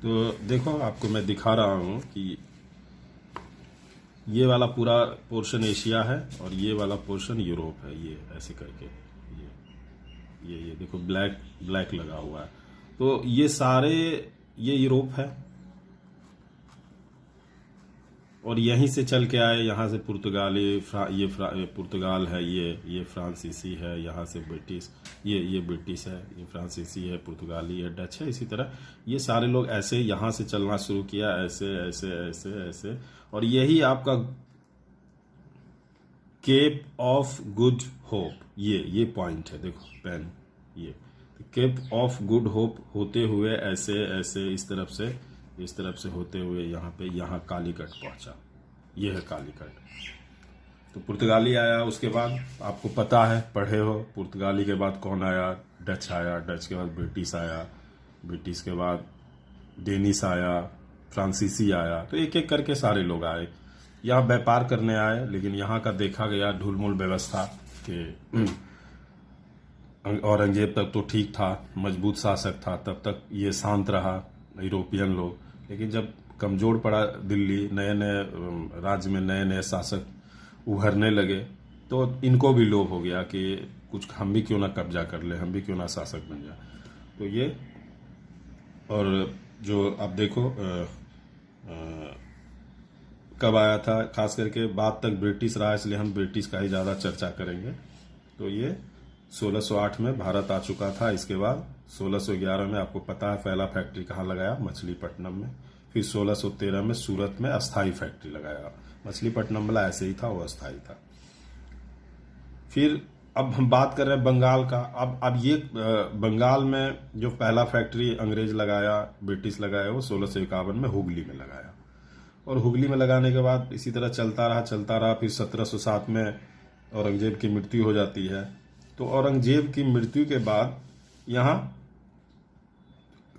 तो देखो, आपको मैं दिखा रहा हूँ कि ये वाला पूरा पोर्शन एशिया है और ये वाला पोर्शन यूरोप है। ये ऐसे करके ये देखो, ब्लैक ब्लैक लगा हुआ है। तो ये सारे, ये यूरोप है और यहीं से चल के आए, यहाँ से पुर्तगाली ये पुर्तगाल है, ये फ्रांसीसी है, यहाँ से ब्रिटिश, ये ब्रिटिश है, ये फ्रांसीसी है, पुर्तगाली है, डच है। इसी तरह ये सारे लोग ऐसे यहाँ से चलना शुरू किया, ऐसे ऐसे ऐसे ऐसे। और यही आपका केप ऑफ गुड होप, ये पॉइंट है। देखो पेन, ये केप ऑफ गुड होप होते हुए ऐसे ऐसे इस तरफ से होते हुए यहाँ कालीकट पहुंचा। ये है कालीकट। तो पुर्तगाली आया, उसके बाद आपको पता है, पढ़े हो, पुर्तगाली के बाद कौन आया? डच आया, डच के बाद ब्रिटिश आया, ब्रिटिश के बाद डेनिश आया, फ्रांसीसी आया। तो एक एक करके सारे लोग आए, यहाँ व्यापार करने आए। लेकिन यहाँ का देखा गया ढुलमुल व्यवस्था कि औरंगजेब तक तो ठीक था, मजबूत शासक था, तब तक ये शांत रहा यूरोपियन लोग। लेकिन जब कमजोर पड़ा दिल्ली, नए नए राज्य में नए नए शासक उभरने लगे, तो इनको भी लोभ हो गया कि कुछ हम भी क्यों ना कब्जा कर ले, हम भी क्यों ना शासक बन जाए। तो ये, और जो आप देखो कब आया था, खास करके बाद तक ब्रिटिश रहा, इसलिए हम ब्रिटिश का ही ज़्यादा चर्चा करेंगे। तो ये 1608 में भारत आ चुका था। इसके बाद 1611 में आपको पता है पहला फैक्ट्री कहाँ लगाया? मछलीपट्टनम में। फिर 1613 में सूरत में अस्थाई फैक्ट्री लगाया। मछलीपट्टनम वाला ऐसे ही था, वो अस्थाई था। फिर अब हम बात कर रहे हैं बंगाल का। अब ये बंगाल में जो पहला फैक्ट्री अंग्रेज लगाया, ब्रिटिश लगाया, वो 1651 में हुगली में लगाया। और हुगली में लगाने के बाद इसी तरह चलता रहा। फिर 1707 में औरंगजेब की मृत्यु हो जाती है। तो औरंगजेब की मृत्यु के बाद यहाँ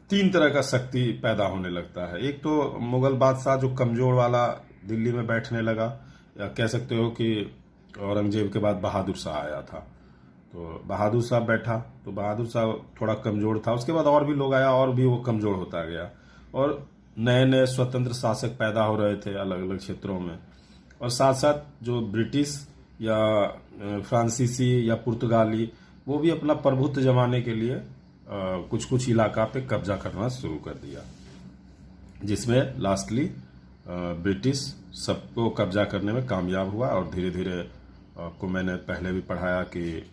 3 तरह का शक्ति पैदा होने लगता है। एक तो मुगल बादशाह जो कमजोर वाला दिल्ली में बैठने लगा, या कह सकते हो कि औरंगजेब के बाद बहादुर शाह आया था। तो बहादुर शाह बैठा, तो बहादुर शाह थोड़ा कमजोर था। उसके बाद और भी लोग आया और भी वो कमजोर होता गया, और नए नए स्वतंत्र शासक पैदा हो रहे थे अलग अलग क्षेत्रों में। और साथ साथ जो ब्रिटिश या फ्रांसीसी या पुर्तगाली, वो भी अपना प्रभुत्व जमाने के लिए कुछ कुछ इलाका पे कब्जा करना शुरू कर दिया, जिसमें लास्टली ब्रिटिश सबको कब्जा करने में कामयाब हुआ। और धीरे धीरे आपको मैंने पहले भी पढ़ाया कि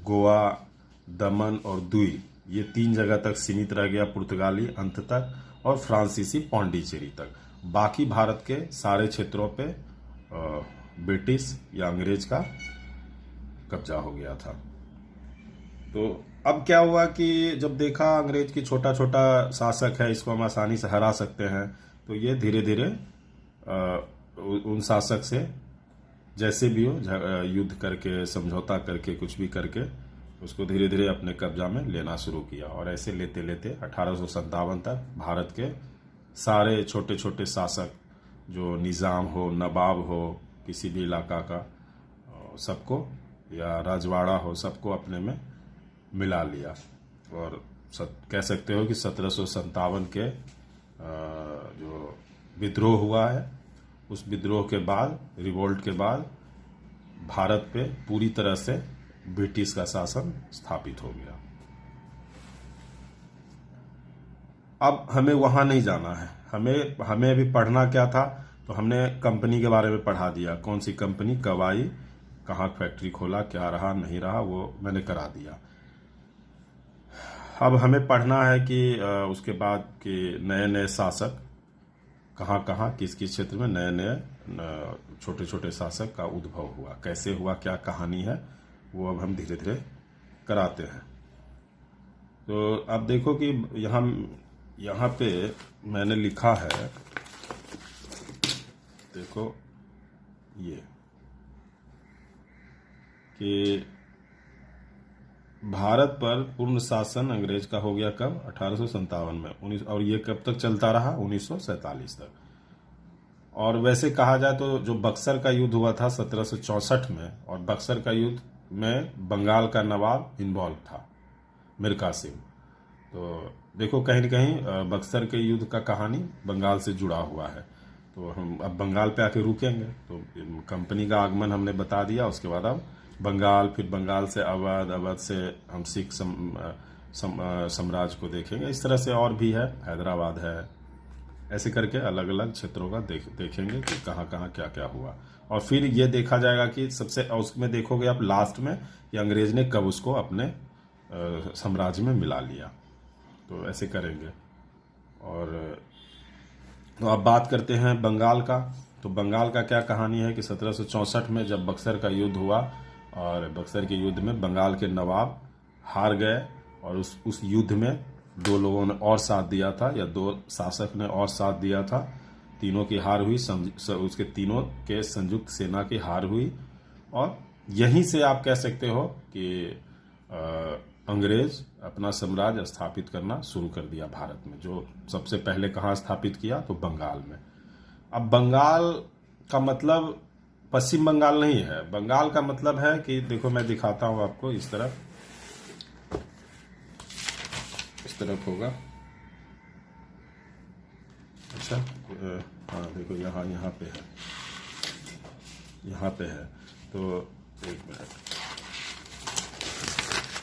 गोवा, दमन और दुई, ये 3 जगह तक सीमित रह गया पुर्तगाली अंत तक, और फ्रांसीसी पौंडीचेरी तक। बाकी भारत के सारे क्षेत्रों पे ब्रिटिश या अंग्रेज का कब्जा हो गया था। तो अब क्या हुआ कि जब देखा अंग्रेज की छोटा छोटा शासक है, इसको हम आसानी से हरा सकते हैं, तो ये धीरे धीरे उन शासक से जैसे भी हो युद्ध करके, समझौता करके, कुछ भी करके उसको धीरे धीरे अपने कब्जा में लेना शुरू किया। और ऐसे लेते लेते 1857 तक भारत के सारे छोटे छोटे शासक, जो निज़ाम हो, नवाब हो, किसी भी इलाका का, सबको, या राजवाड़ा हो, सबको अपने में मिला लिया। और कह सकते हो कि 1757 के जो विद्रोह हुआ है, उस विद्रोह के बाद, रिवोल्ट के बाद, भारत पे पूरी तरह से ब्रिटिश का शासन स्थापित हो गया। अब हमें वहां नहीं जाना है, हमें अभी पढ़ना क्या था? तो हमने कंपनी के बारे में पढ़ा दिया, कौन सी कंपनी कब आई, कहाँ फैक्ट्री खोला, क्या रहा नहीं रहा, वो मैंने करा दिया। अब हमें पढ़ना है कि उसके बाद कि नए नए शासक कहाँ कहाँ, किस किस क्षेत्र में नए नए छोटे छोटे शासक का उद्भव हुआ, कैसे हुआ, क्या कहानी है, वो अब हम धीरे धीरे कराते हैं। तो अब देखो कि यहाँ पे मैंने लिखा है, देखो ये, कि भारत पर पूर्ण शासन अंग्रेज का हो गया कब? 1857 में। और ये कब तक चलता रहा? 1947 तक। और वैसे कहा जाए तो जो बक्सर का युद्ध हुआ था 1764 में, और बक्सर का युद्ध में बंगाल का नवाब इन्वॉल्व था, मीर कासिम। तो देखो कहीं न कहीं बक्सर के युद्ध का कहानी बंगाल से जुड़ा हुआ है। तो हम अब बंगाल पे आके रुकेंगे। तो कंपनी का आगमन हमने बता दिया, उसके बाद अब बंगाल, फिर बंगाल से अवध, अवध से हम सिख साम्राज्य को देखेंगे। इस तरह से और भी है, हैदराबाद है, ऐसे करके अलग अलग क्षेत्रों का देखेंगे कि कहाँ कहाँ क्या क्या हुआ। और फिर ये देखा जाएगा कि सबसे उसमें देखोगे आप लास्ट में कि अंग्रेज ने कब उसको अपने साम्राज्य में मिला लिया। तो ऐसे करेंगे। और तो अब बात करते हैं बंगाल का। तो बंगाल का क्या कहानी है कि 1764 में जब बक्सर का युद्ध हुआ, और बक्सर के युद्ध में बंगाल के नवाब हार गए, और उस युद्ध में दो लोगों ने और साथ दिया था, या दो शासक ने और साथ दिया था। तीनों की हार हुई, उसके तीनों के संयुक्त सेना की हार हुई। और यहीं से आप कह सकते हो कि अंग्रेज अपना साम्राज्य स्थापित करना शुरू कर दिया भारत में। जो सबसे पहले कहाँ स्थापित किया, तो बंगाल में। अब बंगाल का मतलब पश्चिम बंगाल नहीं है। बंगाल का मतलब है कि देखो मैं दिखाता हूं आपको, इस तरफ होगा। अच्छा, हाँ देखो यहाँ पे है, यहाँ पे है। तो एक मिनट।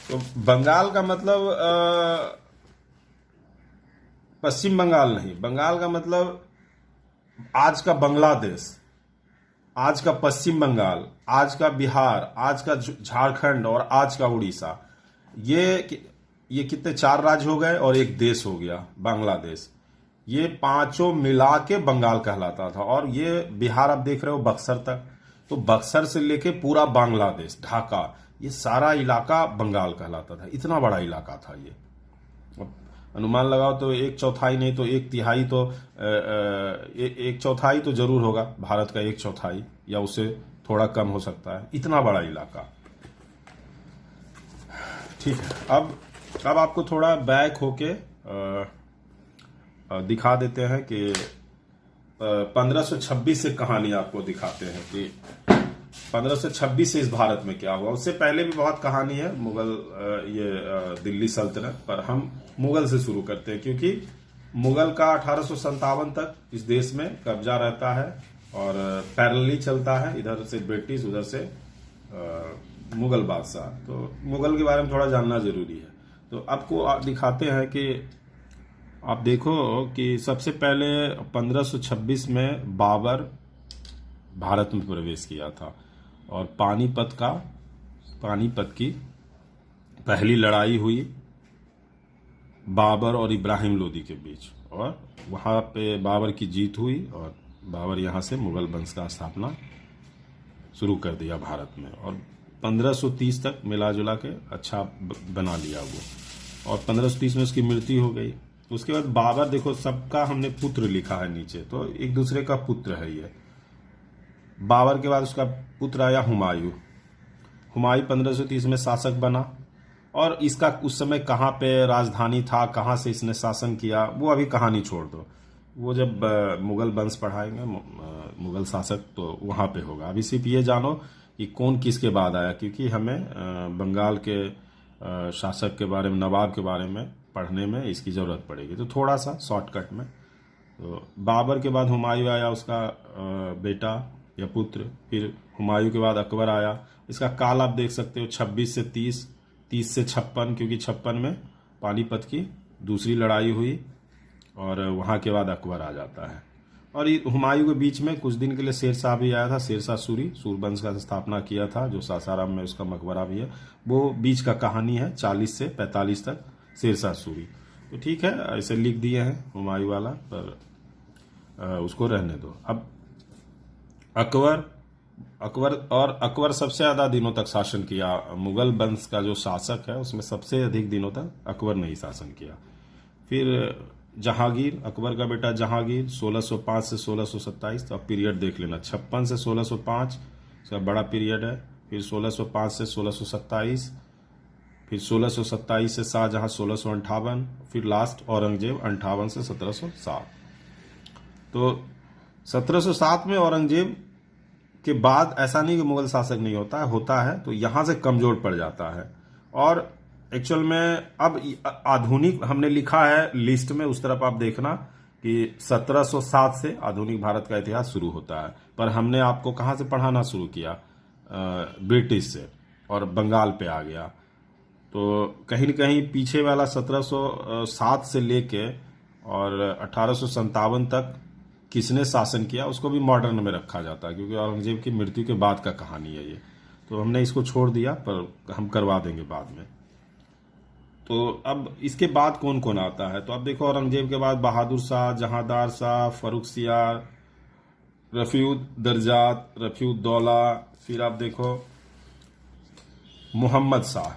तो बंगाल का मतलब पश्चिम बंगाल नहीं, बंगाल का मतलब आज का बांग्लादेश, आज का पश्चिम बंगाल, आज का बिहार, आज का झारखंड और आज का उड़ीसा। ये कितने 4 राज्य हो गए और एक देश हो गया बांग्लादेश। ये पांचों मिला के बंगाल कहलाता था। और ये बिहार आप देख रहे हो बक्सर तक, तो बक्सर से लेके पूरा बांग्लादेश, ढाका, ये सारा इलाका बंगाल कहलाता था। इतना बड़ा इलाका था ये। अनुमान लगाओ तो 1/4 नहीं तो 1/3 तो 1/4 तो जरूर होगा भारत का, 1/4 या उससे थोड़ा कम हो सकता है, इतना बड़ा इलाका। ठीक है, अब आपको थोड़ा बैक होके दिखा देते हैं कि 1526 से कहानी आपको दिखाते हैं कि 1526 से इस भारत में क्या हुआ। उससे पहले भी बहुत कहानी है मुगल, दिल्ली सल्तनत पर। हम मुगल से शुरू करते हैं क्योंकि मुगल का 1857 तक इस देश में कब्जा रहता है और पैरेलली चलता है, इधर से ब्रिटिश, उधर से मुगल बादशाह। तो मुगल के बारे में थोड़ा जानना जरूरी है। तो आपको दिखाते हैं कि आप देखो कि सबसे पहले 1526 में बाबर भारत में प्रवेश किया था और पानीपत की पहली लड़ाई हुई बाबर और इब्राहिम लोदी के बीच, और वहां पे बाबर की जीत हुई और बाबर यहां से मुगल वंश का स्थापना शुरू कर दिया भारत में। और 1530 तक मिला जुला के अच्छा बना लिया वो, और 1530 में उसकी मृत्यु हो गई। उसके बाद बाबर, देखो सबका हमने पुत्र लिखा है नीचे, तो एक दूसरे का पुत्र है ये। बाबर के बाद उसका पुत्र आया हुमायूं। हुमायूं 1530 में शासक बना, और इसका उस समय कहाँ पे राजधानी था, कहाँ से इसने शासन किया, वो अभी कहानी छोड़ दो। वो जब मुगल वंश पढ़ाएंगे, मुगल शासक, तो वहाँ पे होगा। अभी सिर्फ ये जानो कि कौन किसके बाद आया, क्योंकि हमें बंगाल के शासक के बारे में, नवाब के बारे में पढ़ने में इसकी ज़रूरत पड़ेगी। तो थोड़ा सा शॉर्टकट में, तो बाबर के बाद हुमायूं आया, उसका बेटा या पुत्र। फिर हुमायूं के बाद अकबर आया। इसका काल आप देख सकते हो 26 से 30, 30 से 56, क्योंकि 56 में पानीपत की दूसरी लड़ाई हुई और वहाँ के बाद अकबर आ जाता है। और हुमायूं के बीच में कुछ दिन के लिए शेरशाह भी आया था। शेरशाह सूरवंश का स्थापना किया था, जो सासाराम में उसका मकबरा भी है। वो बीच का कहानी है, 40 से 45 तक शेरशाह सूरी। तो ठीक है, ऐसे लिख दिए हैं हुमायूं वाला, पर उसको रहने दो। अब अकबर सबसे ज्यादा दिनों तक शासन किया। मुगल वंश का जो शासक है उसमें सबसे अधिक दिनों तक अकबर ने ही शासन किया। फिर जहांगीर, अकबर का बेटा जहांगीर, 1605 से 1627। तो अब पीरियड देख लेना, 56 से 1605 इसका बड़ा पीरियड है। फिर 1605 से 1627, फिर 1627 से शाहजहां 1658, फिर लास्ट औरंगजेब 58 से 1707। तो 1707 में औरंगजेब के बाद ऐसा नहीं कि मुगल शासक नहीं होता है, तो यहां से कमजोर पड़ जाता है। और एक्चुअल में अब आधुनिक हमने लिखा है लिस्ट में, उस तरफ आप देखना कि 1707 से आधुनिक भारत का इतिहास शुरू होता है, पर हमने आपको कहाँ से पढ़ाना शुरू किया? ब्रिटिश से, और बंगाल पे आ गया। तो कहीं न कहीं पीछे वाला 1707 से लेके और 1857 तक किसने शासन किया उसको भी मॉडर्न में रखा जाता है, क्योंकि औरंगजेब की मृत्यु के बाद का कहानी है ये। तो हमने इसको छोड़ दिया, पर हम करवा देंगे बाद में। तो अब इसके बाद कौन कौन आता है? तो अब देखो, औरंगजेब के बाद बहादुर शाह, जहांदार शाह, फर्रुखसियार, रफीउद दर्जात, रफीउद्दौला, फिर आप देखो मोहम्मद शाह।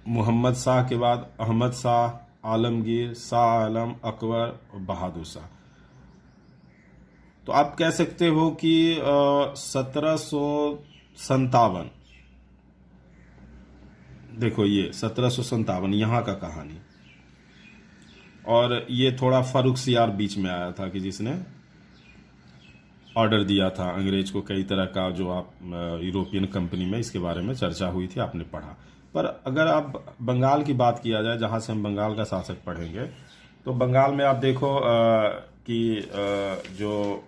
मोहम्मद शाह के बाद अहमद शाह, आलमगीर, शाह आलम, अकबर और बहादुर शाह। तो आप कह सकते हो कि 1757, देखो ये 1757 यहाँ का कहानी। और ये थोड़ा फर्रुखसियार बीच में आया था कि जिसने ऑर्डर दिया था अंग्रेज को कई तरह का, जो आप यूरोपियन कंपनी में इसके बारे में चर्चा हुई थी, आपने पढ़ा। पर अगर आप बंगाल की बात किया जाए, जहाँ से हम बंगाल का शासक पढ़ेंगे, तो बंगाल में आप देखो कि जो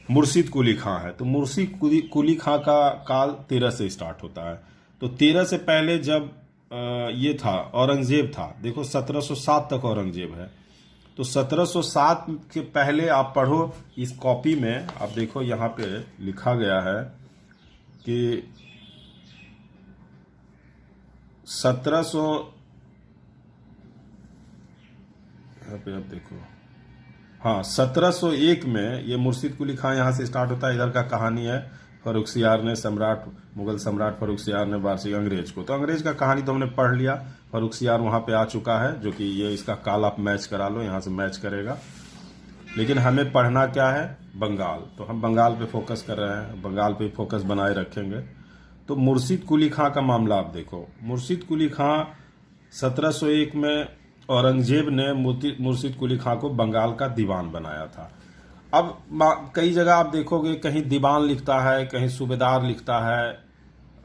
मुर्शिद कुली खां है, तो मुर्शिद कुली खां का काल 13 से स्टार्ट होता है। तो 13 से पहले जब ये था, औरंगजेब था, देखो 1707 तक औरंगजेब है। तो 1707 के पहले आप पढ़ो, इस कॉपी में आप देखो यहाँ पे लिखा गया है कि 1700, यहाँ पे आप देखो, हाँ 1701 में ये मुर्शिद कुली खां यहाँ से स्टार्ट होता है। इधर का कहानी है फर्रुखसियार ने, मुगल सम्राट फर्रुखसियार ने वार्षिक अंग्रेज को, तो अंग्रेज का कहानी तो हमने पढ़ लिया। फर्रुखसियार वहां पे आ चुका है, जो कि ये इसका काल आप मैच करा लो, यहाँ से मैच करेगा। लेकिन हमें पढ़ना क्या है? बंगाल। तो हम बंगाल पे फोकस कर रहे हैं, बंगाल पे फोकस बनाए रखेंगे। तो मुर्शिद कुली खां का मामला आप देखो। मुर्शिद कुली खां 1701 में औरंगजेब ने मुर्शिद कुली खां को बंगाल का दीवान बनाया था। अब कई जगह आप देखोगे, कहीं दीवान लिखता है, कहीं सूबेदार लिखता है,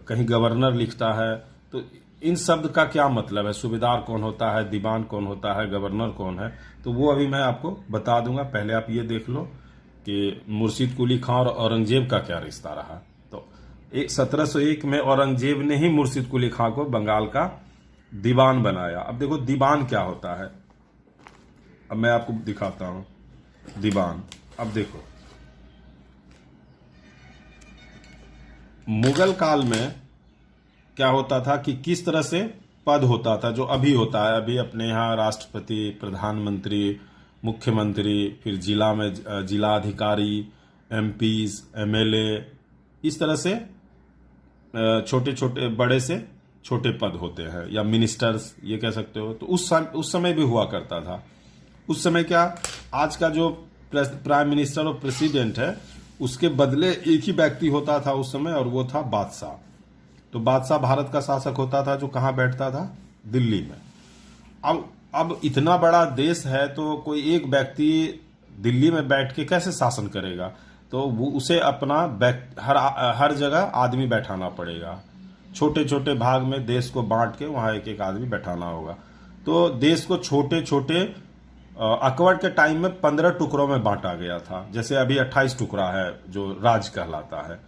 कहीं गवर्नर लिखता है। तो इन शब्द का क्या मतलब है? सूबेदार कौन होता है, दीवान कौन होता है, गवर्नर कौन है? तो वो अभी मैं आपको बता दूंगा। पहले आप ये देख लो कि मुर्शिद कुली खां और औरंगजेब का क्या रिश्ता रहा। तो 1701 में औरंगजेब ने ही मुर्शिद कुली खां को बंगाल का दीवान बनाया। अब देखो दीवान क्या होता है, अब मैं आपको दिखाता हूं दीवान। अब देखो, मुगल काल में क्या होता था कि किस तरह से पद होता था, जो अभी होता है। अभी अपने यहाँ राष्ट्रपति, प्रधानमंत्री, मुख्यमंत्री, फिर जिला में जिलाधिकारी, एमपीज, एमएलए, इस तरह से छोटे छोटे, बड़े से छोटे पद होते हैं, या मिनिस्टर्स ये कह सकते हो। तो उस समय भी हुआ करता था। उस समय क्या, आज का जो प्राइम मिनिस्टर और प्रेसिडेंट है, उसके बदले एक ही व्यक्ति होता था उस समय, और वो था बादशाह। तो बादशाह भारत का शासक होता था, जो कहाँ बैठता था? दिल्ली में। अब इतना बड़ा देश है, तो कोई एक व्यक्ति दिल्ली में बैठ के कैसे शासन करेगा? तो वो उसे अपना हर जगह आदमी बैठाना पड़ेगा। छोटे छोटे भाग में देश को बांट के वहां एक एक आदमी बैठाना होगा। तो देश को छोटे छोटे, अकबर के टाइम में 15 टुकड़ों में बांटा गया था। जैसे अभी 28 टुकड़ा है जो राज कहलाता है।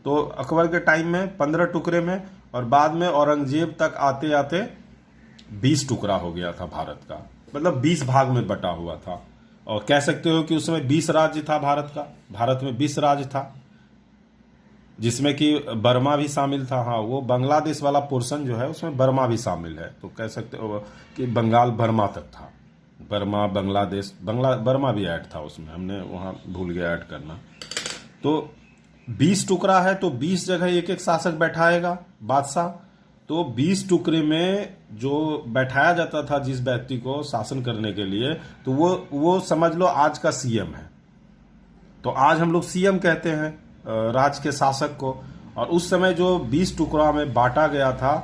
तो अकबर के टाइम में 15 टुकड़े में, और बाद में औरंगजेब तक आते आते 20 टुकड़ा हो गया था भारत का। मतलब 20 भाग में बटा हुआ था। और कह सकते हो कि उस समय 20 राज्य था भारत का। भारत में 20 राज्य था, जिसमें कि बर्मा भी शामिल था। हाँ, वो बांग्लादेश वाला पोर्शन जो है उसमें बर्मा भी शामिल है। तो कह सकते हो कि बंगाल बर्मा तक था। बर्मा, बांग्लादेश, बर्मा भी ऐड था उसमें, हमने वहां भूल गया ऐड करना। तो 20 टुकड़ा है, तो 20 जगह एक एक शासक बैठाएगा बादशाह। तो 20 टुकड़े में जो बैठाया जाता था जिस व्यक्ति को शासन करने के लिए, तो वो समझ लो आज का सीएम है। तो आज हम लोग सीएम कहते हैं राज्य के शासक को। और उस समय जो 20 टुकड़ा में बांटा गया था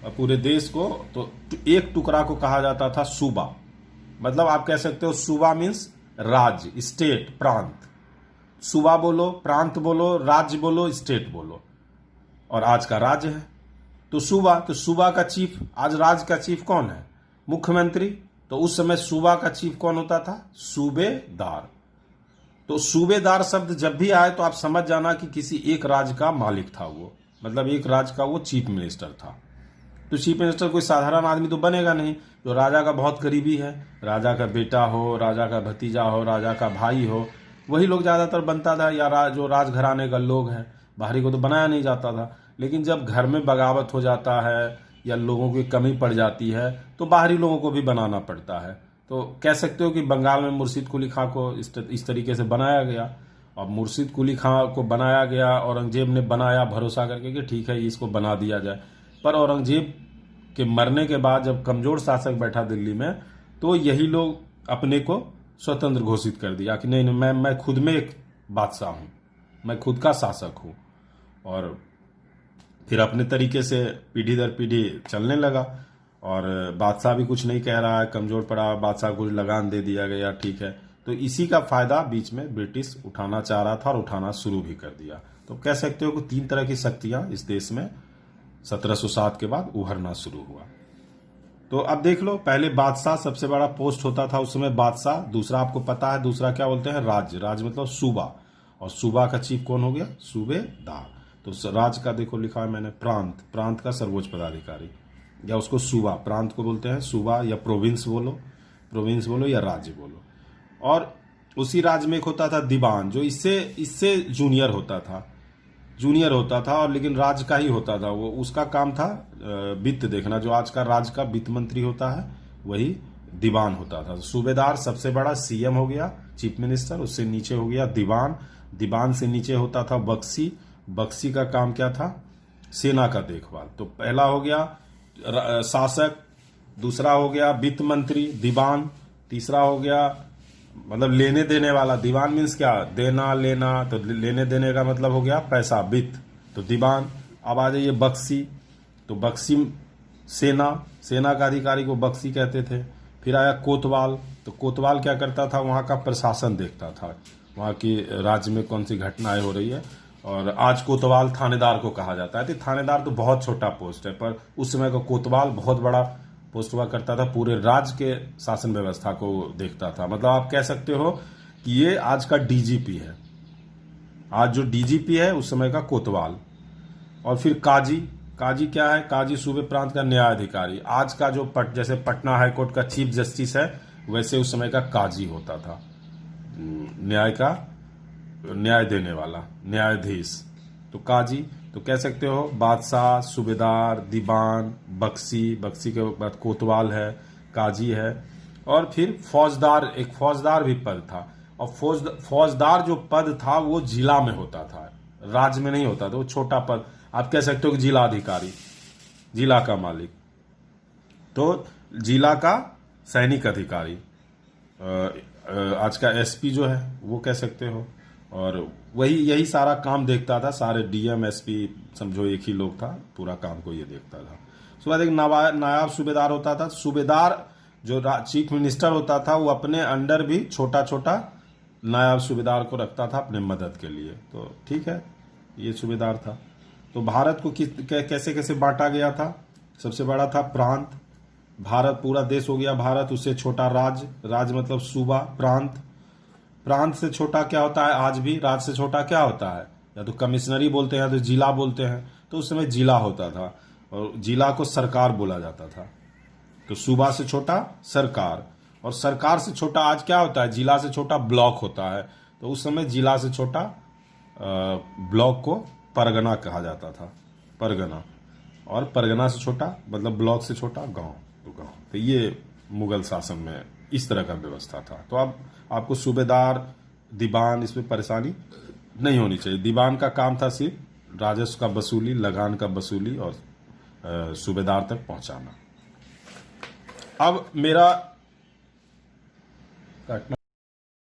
पूरे देश को, तो एक टुकड़ा को कहा जाता था सूबा। मतलब आप कह सकते हो सूबा मीन्स राज्य, स्टेट, प्रांत। सूबा बोलो, प्रांत बोलो, राज्य बोलो, स्टेट बोलो। और आज का राज्य है। तो सूबा का चीफ, आज राज्य का चीफ कौन है? मुख्यमंत्री। तो उस समय सूबा का चीफ कौन होता था? सूबेदार। तो सूबेदार शब्द जब भी आए तो आप समझ जाना कि किसी एक राज्य का मालिक था वो, मतलब एक राज्य का वो चीफ मिनिस्टर था। तो चीफ मिनिस्टर कोई साधारण आदमी तो बनेगा नहीं, जो राजा का बहुत करीबी है, राजा का बेटा हो, राजा का भतीजा हो, राजा का भाई हो, वही लोग ज्यादातर बनता था, या जो राजघराने का लोग हैं, बाहरी को तो बनाया नहीं जाता था। लेकिन जब घर में बगावत हो जाता है या लोगों की कमी पड़ जाती है तो बाहरी लोगों को भी बनाना पड़ता है। तो कह सकते हो कि बंगाल में मुर्शिद कुली खां को इस तरीके से बनाया गया। अब मुर्शिद कुली खां को बनाया गया, औरंगजेब ने बनाया भरोसा करके कि ठीक है इसको बना दिया जाए। पर औरंगजेब के मरने के बाद जब कमजोर शासक बैठा दिल्ली में, तो यही लोग अपने को स्वतंत्र घोषित कर दिया कि नहीं, मैं खुद में एक बादशाह हूं, मैं खुद का शासक हूं। और फिर अपने तरीके से पीढ़ी दर पीढ़ी चलने लगा। और बादशाह भी कुछ नहीं कह रहा है, कमजोर पड़ा, बादशाह को लगान दे दिया गया, ठीक है। तो इसी का फायदा बीच में ब्रिटिश उठाना चाह रहा था और उठाना शुरू भी कर दिया। तो कह सकते हो कि 3 तरह की शक्तियां इस देश में 1707 के बाद उभरना शुरू हुआ। तो अब देख लो, पहले बादशाह सबसे बड़ा पोस्ट होता था उस समय, बादशाह। दूसरा आपको पता है, दूसरा क्या बोलते हैं? राज्य। राज्य मतलब सूबा, और सूबा का चीफ कौन हो गया? सूबेदार। तो राज्य का देखो लिखा है मैंने प्रांत, प्रांत का सर्वोच्च पदाधिकारी, या उसको सूबा, प्रांत को बोलते हैं सूबा, या प्रोविंस बोलो या राज्य बोलो। और उसी राज्य में एक होता था दीवान, जो इससे जूनियर होता था और लेकिन राज्य का ही होता था वो। उसका काम था वित्त देखना, जो आज का राज्य का वित्त मंत्री होता है वही दीवान होता था। सूबेदार सबसे बड़ा सीएम हो गया, चीफ मिनिस्टर, उससे नीचे हो गया दीवान, दीवान से नीचे होता था बख्शी, बख्शी का काम क्या था? सेना का देखभाल। तो पहला हो गया शासक, दूसरा हो गया वित्त मंत्री दीवान, तीसरा हो गया मतलब लेने देने वाला। दीवान मीन्स क्या? देना लेना, तो लेने देने का मतलब हो गया पैसा, वित्त, तो दीवान। अब आ जाइए बख्शी, तो बख्शी सेना का अधिकारी को बख्शी कहते थे। फिर आया कोतवाल, तो कोतवाल क्या करता था? वहां का प्रशासन देखता था, वहां की राज्य में कौन सी घटनाएं हो रही है। और आज कोतवाल थानेदार को कहा जाता है। तो थानेदार तो बहुत छोटा पोस्ट है, पर उस समय का कोतवाल बहुत बड़ा पोस्ट हुआ करता था, पूरे राज्य के शासन व्यवस्था को देखता था। मतलब आप कह सकते हो कि ये आज का डीजीपी है, आज जो डीजीपी है उस समय का कोतवाल। और फिर काजी, काजी क्या है? काजी सूबे प्रांत का न्यायाधिकारी। आज का जो जैसे पटना हाईकोर्ट का चीफ जस्टिस है, वैसे उस समय का काजी होता था, न्याय देने वाला, न्यायाधीश। तो काजी, तो कह सकते हो बादशाह, सूबेदार, दीवान, बख्शी, बख्शी के बाद कोतवाल है, काजी है। और फिर फौजदार, एक फौजदार भी पद था। और फौजदार जो पद था वो जिला में होता था, राज्य में नहीं होता था, वो छोटा पद। आप कह सकते हो कि जिला अधिकारी, जिला का मालिक, तो जिला का सैनिक अधिकारी, आज का एसपी जो है वो कह सकते हो। और यही सारा काम देखता था, सारे डीएम एसपी समझो एक ही लोग था, पूरा काम को ये देखता था। उसके बाद एक नायाब सूबेदार होता था। सूबेदार जो चीफ मिनिस्टर होता था वो अपने अंडर भी छोटा छोटा नायाब सूबेदार को रखता था अपने मदद के लिए। तो ठीक है, ये सूबेदार था। तो भारत को कैसे कैसे बांटा गया था? सबसे बड़ा था प्रांत, भारत पूरा देश हो गया भारत, उससे छोटा राज्य, राज्य मतलब सूबा, प्रांत, प्रांत से छोटा क्या होता है आज भी? राज्य से छोटा क्या होता है? या तो कमिश्नरी बोलते हैं या तो जिला बोलते हैं। तो उस समय जिला होता था और जिला को सरकार बोला जाता था। तो सूबा से छोटा सरकार, और सरकार से छोटा आज क्या होता है? जिला से छोटा ब्लॉक होता है। तो उस समय जिला से छोटा ब्लॉक को परगना कहा जाता था, परगना। और परगना से छोटा मतलब ब्लॉक से छोटा गांव, तो गांव। तो ये मुगल शासन में इस तरह का व्यवस्था था। तो अब आपको सूबेदार, दीवान, इसमें परेशानी नहीं होनी चाहिए। दीवान का काम था सिर्फ राजस्व का वसूली, लगान का वसूली और सूबेदार तक पहुंचाना। अब मेरा